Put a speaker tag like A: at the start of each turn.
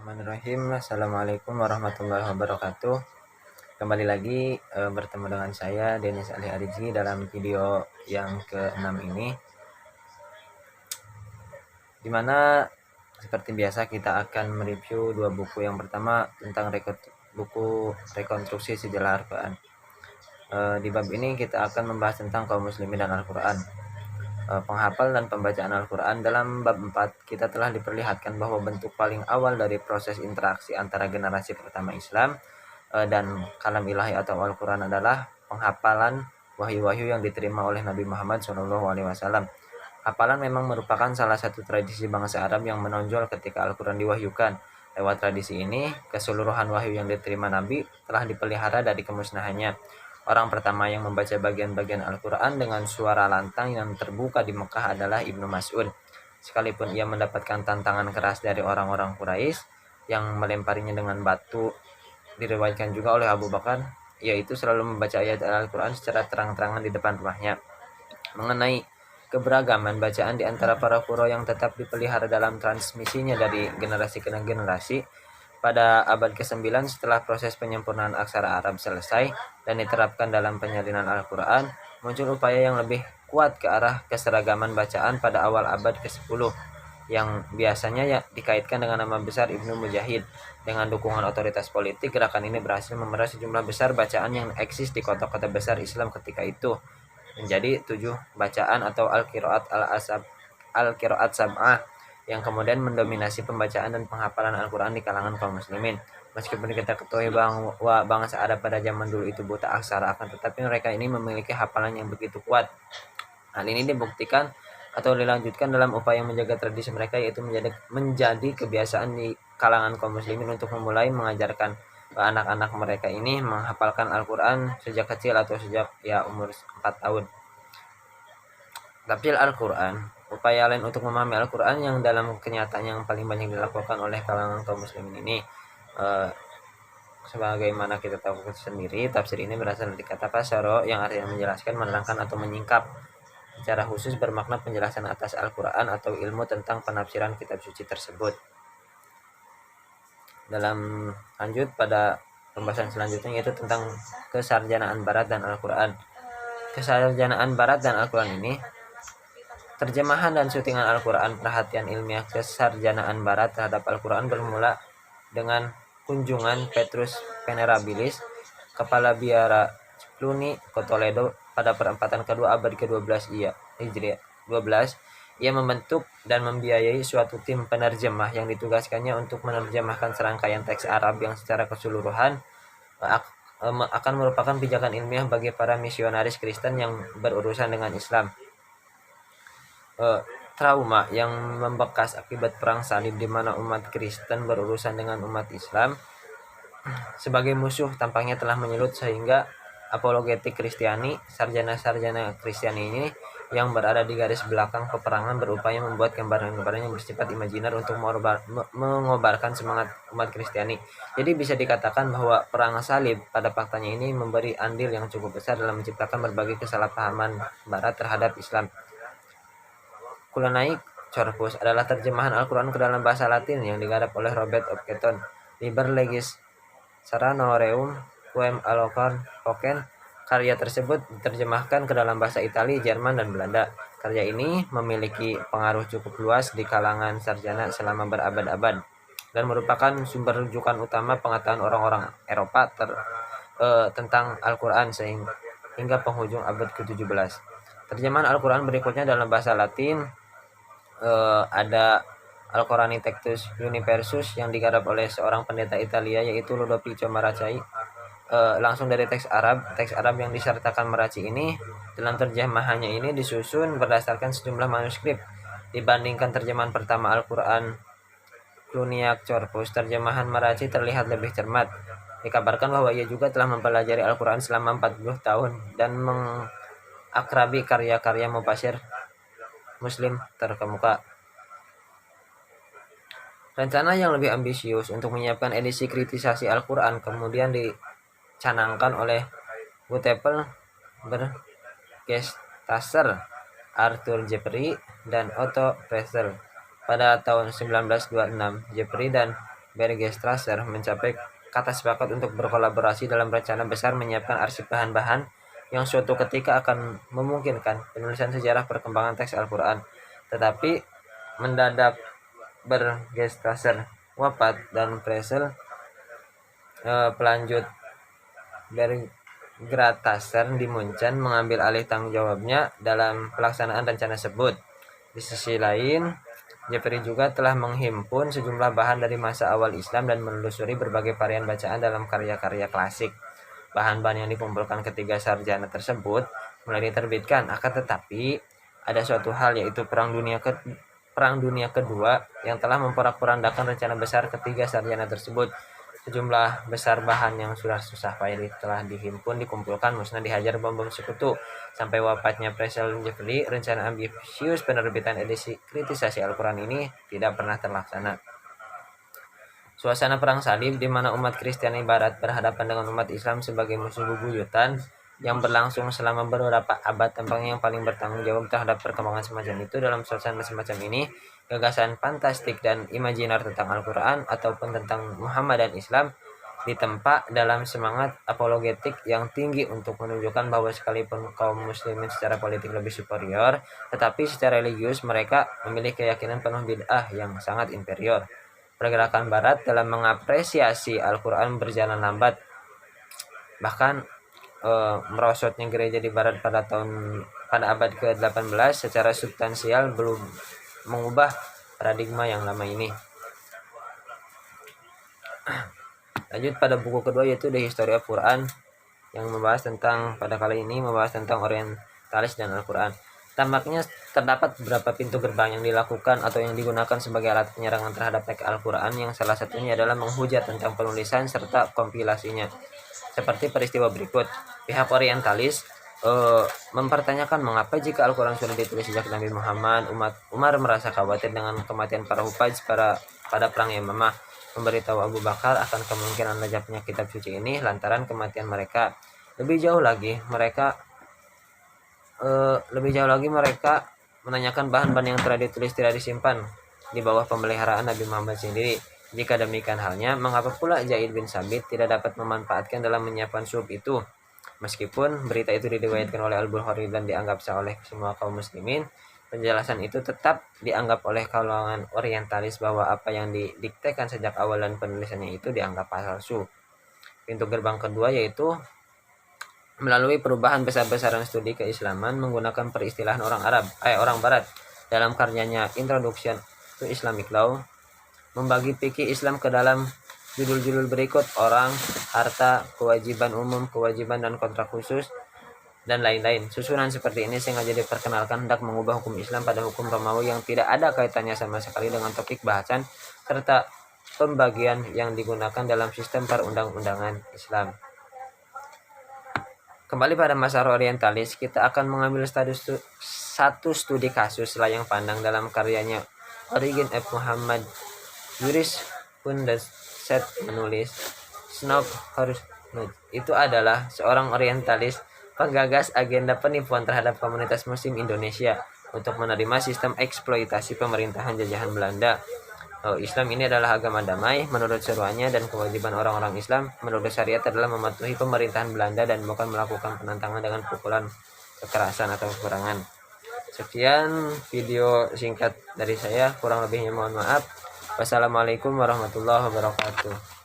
A: Bismillahirrahmanirrahim. Assalamualaikum warahmatullahi wabarakatuh. Kembali lagi bertemu dengan saya Denis Ali Arizki dalam video yang ke-6 ini, dimana seperti biasa kita akan mereview dua buku. Yang pertama tentang buku rekonstruksi sejarah Al-Quran. Di bab ini kita akan membahas tentang kaum muslimin dan Al-Quran, penghafal dan pembacaan Al-Quran. Dalam bab 4 kita telah diperlihatkan bahwa bentuk paling awal dari proses interaksi antara generasi pertama Islam dan kalam ilahi atau Al-Quran adalah penghafalan wahyu-wahyu yang diterima oleh Nabi Muhammad SAW. Hafalan memang merupakan salah satu tradisi bangsa Arab yang menonjol ketika Al-Quran diwahyukan. Lewat tradisi ini, keseluruhan wahyu yang diterima Nabi telah dipelihara dari kemusnahannya. Orang pertama yang membaca bagian-bagian Al-Quran dengan suara lantang yang terbuka di Mekah adalah Ibnu Mas'ud. Sekalipun ia mendapatkan tantangan keras dari orang-orang Quraisy yang melemparinya dengan batu, diriwayatkan juga oleh Abu Bakar, yaitu selalu membaca ayat Al-Quran secara terang-terangan di depan rumahnya. Mengenai keberagaman bacaan di antara para qurra yang tetap dipelihara dalam transmisinya dari generasi ke generasi, pada abad ke-9 setelah proses penyempurnaan aksara Arab selesai dan diterapkan dalam penyalinan Al-Quran, muncul upaya yang lebih kuat ke arah keseragaman bacaan pada awal abad ke-10 yang biasanya dikaitkan dengan nama besar Ibnu Mujahid. Dengan dukungan otoritas politik, gerakan ini berhasil memeras sejumlah besar bacaan yang eksis di kota-kota besar Islam ketika itu menjadi 7 bacaan atau Al-Qiraat Al-Qiraat Sab'ah yang kemudian mendominasi pembacaan dan penghafalan Al-Quran di kalangan kaum muslimin. Meskipun kita ketahui bahwa bangsa Arab pada zaman dulu itu buta aksara, akan tetapi mereka ini memiliki hafalan yang begitu kuat. Hal ini dibuktikan atau dilanjutkan dalam upaya menjaga tradisi mereka, yaitu menjadi kebiasaan di kalangan kaum muslimin untuk memulai mengajarkan anak-anak mereka ini menghafalkan Al-Quran sejak kecil atau sejak umur 4 tahun. Tafsir Al-Quran, upaya lain untuk memahami Al-Quran yang dalam kenyataan yang paling banyak dilakukan oleh kalangan kaum muslimin ini. Sebagaimana kita tahu sendiri, tafsir ini berasal dari kata fasyara yang artinya menjelaskan, menerangkan atau menyingkap. Secara khusus bermakna penjelasan atas Al-Quran atau ilmu tentang penafsiran kitab suci tersebut. Dalam lanjut pada pembahasan selanjutnya, yaitu tentang kesarjanaan Barat dan Al-Quran. Kesarjanaan Barat dan Al-Quran ini, terjemahan dan syutingan Al-Quran. Perhatian ilmiah kesarjanaan Barat terhadap Al-Quran bermula dengan kunjungan Petrus Venerabilis, kepala biara Cluny ke Toledo pada perempatan kedua abad ke-12 Hijriah 12. Ia membentuk dan membiayai suatu tim penerjemah yang ditugaskannya untuk menerjemahkan serangkaian teks Arab yang secara keseluruhan akan merupakan pijakan ilmiah bagi para misionaris Kristen yang berurusan dengan Islam. Trauma yang membekas akibat perang salib, di mana umat Kristen berurusan dengan umat Islam sebagai musuh, tampaknya telah menyelut sehingga apologetik Kristiani, sarjana-sarjana Kristiani ini yang berada di garis belakang peperangan berupaya membuat gambaran-gambaran yang bersifat imajiner untuk mengobarkan semangat umat Kristiani. Jadi bisa dikatakan bahwa perang salib pada faktanya ini memberi andil yang cukup besar dalam menciptakan berbagai kesalahpahaman Barat terhadap Islam. Culanae Corpus adalah terjemahan Al-Quran ke dalam bahasa Latin yang digarap oleh Robert Opketon. Liber Legis Saranoreum Quem Allocan Hoken. Karya tersebut diterjemahkan ke dalam bahasa Italia, Jerman, dan Belanda. Karya ini memiliki pengaruh cukup luas di kalangan sarjana selama berabad-abad dan merupakan sumber rujukan utama pengetahuan orang-orang Eropa tentang Al-Quran hingga penghujung abad ke-17. Terjemahan Al-Quran berikutnya dalam bahasa Latin ada Al-Qurani Textus Universus yang digarap oleh seorang pendeta Italia, yaitu Ludovico Maracai. Langsung dari teks Arab yang disertakan Maraci ini. Dalam terjemahannya ini disusun berdasarkan sejumlah manuskrip. Dibandingkan terjemahan pertama Al-Quran Cluniac Corpus, terjemahan Maraci terlihat lebih cermat. Dikabarkan bahwa ia juga telah mempelajari Al-Quran selama 40 tahun dan mengakrabi karya-karya mufasir Muslim terkemuka. Rencana yang lebih ambisius untuk menyiapkan edisi kritisasi Al-Quran kemudian dicanangkan oleh Butepel, Bergestaser, Arthur Jeffrey, dan Otto Presser pada tahun 1926. Jeffrey dan Bergestrasser mencapai kata sepakat untuk berkolaborasi dalam rencana besar menyiapkan arsip bahan-bahan yang suatu ketika akan memungkinkan penulisan sejarah perkembangan teks Al-Quran. Tetapi mendadak Bergestrasser wafat dan Presel pelanjut Bergratasser di Munchen mengambil alih tanggung jawabnya dalam pelaksanaan rencana tersebut. Di sisi lain, Jeffrey juga telah menghimpun sejumlah bahan dari masa awal Islam dan menelusuri berbagai varian bacaan dalam karya-karya klasik. Bahan-bahan yang dikumpulkan ketiga sarjana tersebut mulai diterbitkan, akan tetapi ada suatu hal, yaitu Perang Dunia Kedua yang telah memporak-porandakan rencana besar ketiga sarjana tersebut. Sejumlah besar bahan yang sudah susah payah telah dihimpun, dikumpulkan, musnah, dihajar bom-bom sekutu. Sampai wafatnya Presel Jeffrey, rencana ambisius penerbitan edisi kritisasi Al-Quran ini tidak pernah terlaksana. Suasana perang salib di mana umat Kristiani Barat berhadapan dengan umat Islam sebagai musuh bebuyutan yang berlangsung selama beberapa abad tampaknya yang paling bertanggung jawab terhadap perkembangan semacam itu. Dalam suasana semacam ini, gagasan fantastik dan imajiner tentang Al-Quran ataupun tentang Muhammad dan Islam ditempa dalam semangat apologetik yang tinggi untuk menunjukkan bahwa sekalipun kaum muslimin secara politik lebih superior, tetapi secara religius mereka memiliki keyakinan penuh bid'ah yang sangat inferior. Pergerakan Barat dalam mengapresiasi Al-Quran berjalan lambat, bahkan merosotnya gereja di Barat pada abad ke-18 secara substansial belum mengubah paradigma yang lama ini. Lanjut pada buku kedua, yaitu The History of Quran, yang pada kali ini membahas tentang orientalis dan Al-Quran. Tampaknya terdapat beberapa pintu gerbang yang dilakukan atau yang digunakan sebagai alat penyerangan terhadap teks Al-Quran, yang salah satunya adalah menghujat tentang penulisan serta kompilasinya. Seperti peristiwa berikut. Pihak orientalis mempertanyakan mengapa jika Al-Quran sudah ditulis sejak Nabi Muhammad, Umar merasa khawatir dengan kematian para Hufaz pada perang Yamamah, memberitahu Abu Bakar akan kemungkinan lejapnya kitab suci ini lantaran kematian mereka. Lebih jauh lagi mereka menanyakan bahan-bahan yang telah ditulis tidak disimpan di bawah pemeliharaan Nabi Muhammad sendiri. Jika demikian halnya, mengapa pula Zaid bin Sabit tidak dapat memanfaatkan dalam menyiapkan suhuf itu? Meskipun berita itu diriwayatkan oleh Al-Bukhari dan dianggap sah oleh semua kaum muslimin, penjelasan itu tetap dianggap oleh kalangan orientalis bahwa apa yang didiktekan sejak awal dan penulisannya itu dianggap palsu. Pintu gerbang kedua yaitu melalui perubahan besar-besaran studi keislaman menggunakan peristilahan orang Barat. Dalam karyanya Introduction to Islamic Law, membagi fikih Islam ke dalam judul-judul berikut: orang, harta, kewajiban umum, kewajiban dan kontrak khusus, dan lain-lain. Susunan seperti ini sengaja diperkenalkan hendak mengubah hukum Islam pada hukum Romawi yang tidak ada kaitannya sama sekali dengan topik bahasan serta pembagian yang digunakan dalam sistem perundang-undangan Islam. Kembali pada masalah orientalis, kita akan mengambil satu studi kasus layang pandang dalam karyanya Origin of Muhammad. Juris Pundaset menulis, Snob Hornung itu adalah seorang orientalis penggagas agenda penipuan terhadap komunitas Muslim Indonesia untuk menerima sistem eksploitasi pemerintahan jajahan Belanda. Islam ini adalah agama damai menurut seruannya, dan kewajiban orang-orang Islam menurut syariat adalah mematuhi pemerintahan Belanda dan bukan melakukan penentangan dengan pukulan, kekerasan atau kekurangan. Sekian video singkat dari saya, kurang lebihnya mohon maaf. Wassalamualaikum warahmatullahi wabarakatuh.